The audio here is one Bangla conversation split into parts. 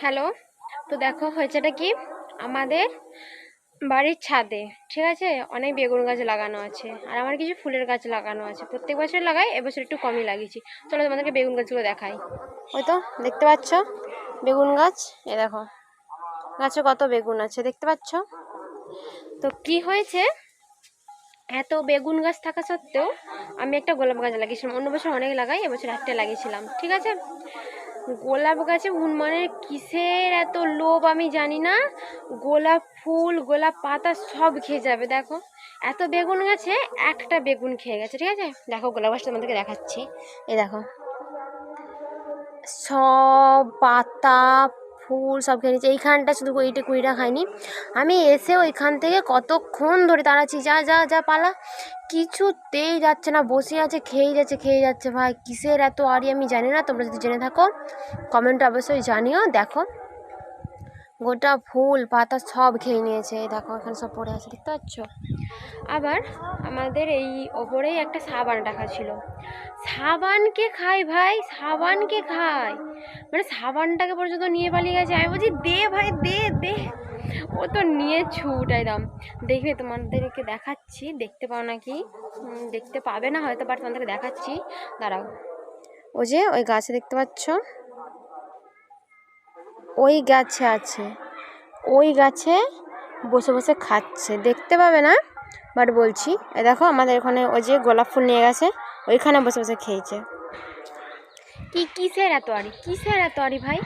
হ্যালো। তো দেখো হয়েছেটা কি, আমাদের বাড়ির ছাদে ঠিক আছে অনেক বেগুন গাছ লাগানো আছে, আর আমার কিছু ফুলের গাছ লাগানো আছে। প্রত্যেক বছর লাগাই, এবছর একটু কমই লাগিয়েছি। চলো তোমাদেরকে বেগুন গাছগুলো দেখাই। ওই তো দেখতে পাচ্ছ বেগুন গাছ, এ দেখো গাছে কত বেগুন আছে দেখতে পাচ্ছ। তো কি হয়েছে, এত বেগুন গাছ থাকা সত্ত্বেও আমি একটা গোলাপ গাছ লাগিয়েছিলাম। অন্য বছর অনেক লাগাই, এবছর একটা লাগিয়েছিলাম ঠিক আছে। গোলাপ গাছে উন্মানের কিসের এত লোভ আমি জানি না, গোলাপ ফুল গোলাপ পাতা সব খেয়ে যাবে। দেখো এত বেগুন গাছে একটা বেগুন খেয়ে গেছে ঠিক আছে। দেখো গোলাপ গাছটা তোমাদেরকে দেখাচ্ছি, এই দেখো সব পাতা ফুল সব খেয়ে নিচ্ছে। এইখানটা শুধু এইটা কুড়িটা খায়নি। আমি এসে ওইখান থেকে কতক্ষণ ধরে দাঁড়াচ্ছি, যা যা যা পালা, কিছুতেই যাচ্ছে না, বসে আছে খেয়েই যাচ্ছে। ভাই কিসের এত আড়ি আমি জানি না, তোমরা যদি জেনে থাকো কমেন্টে অবশ্যই জানিও। দেখো গোটা ফুল পাতা সব খেয়ে নিয়েছে, এই দেখো এখানে সব পড়ে আছে দেখতে পাচ্ছ। আবার আমাদের এই ওপরেই একটা সাবান রাখা ছিল, সাবানকে খায় ভাই, সাবানকে খায়, মানে সাবানটাকে পর্যন্ত নিয়ে পালিয়ে গেছে। আমি বলছি দে ভাই দে দে, ও তো নিয়ে ছুট একদম। দেখবে তোমাদেরকে দেখাচ্ছি, দেখতে পাও নাকি, দেখতে পাবে না হয়তো, বাট তোমাদেরকে দেখাচ্ছি, দাঁড়াও। ও যে ওই গাছে দেখতে পাচ্ছ, ওই গাছে আছে, ওই গাছে বসে বসে খাচ্ছে, দেখতে পাবে না বাট বলছি। এই দেখো আমাদের এখানে ওই যে গোলাপ ফুল নিয়ে গেছে, ওইখানে বসে বসে খেয়েছে। কিসের এত আড়ি, কিসের এত আড়ি ভাই,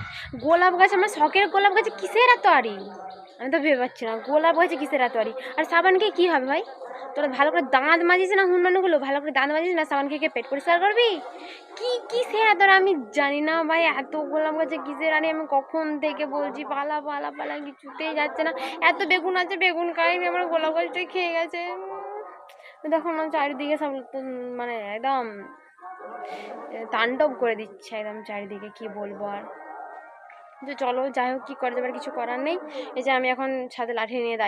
গোলাপ গাছ আমার শখের গোলাপ গাছে কিসের এত আড়ি, আমি তো ভেবে পাচ্ছি না গোলাপ গাছে কিসের এত আড়ি। আর সাবানকে কি হবে ভাই, তোরা ভালো করে দাঁত মাজিস না, হুনমানুগুলো ভালো করে দাঁত মাজিস না, সাবানকে পেট পরিষ্কার করবি কিসের এত, আমি জানি না ভাই এত গোলাপ গাছে কিসের আড়ি। আমি কখন থেকে বলছি পালা পালা পালা, কিছুতেই যাচ্ছে না। এত বেগুন আছে, বেগুন খাইনি, আমার গোলাপ গাছটাই খেয়ে গেছে। দেখো না চারিদিকে সব মানে একদম তাণ্ডব করে দিচ্ছে একদম চারিদিকে, কি বলবো আর। তো চলো যাই হোক, কি করা যাবে, কিছু করার নেই। এই যে আমি এখন ছাদে লাঠি নিয়ে দাঁড়িয়ে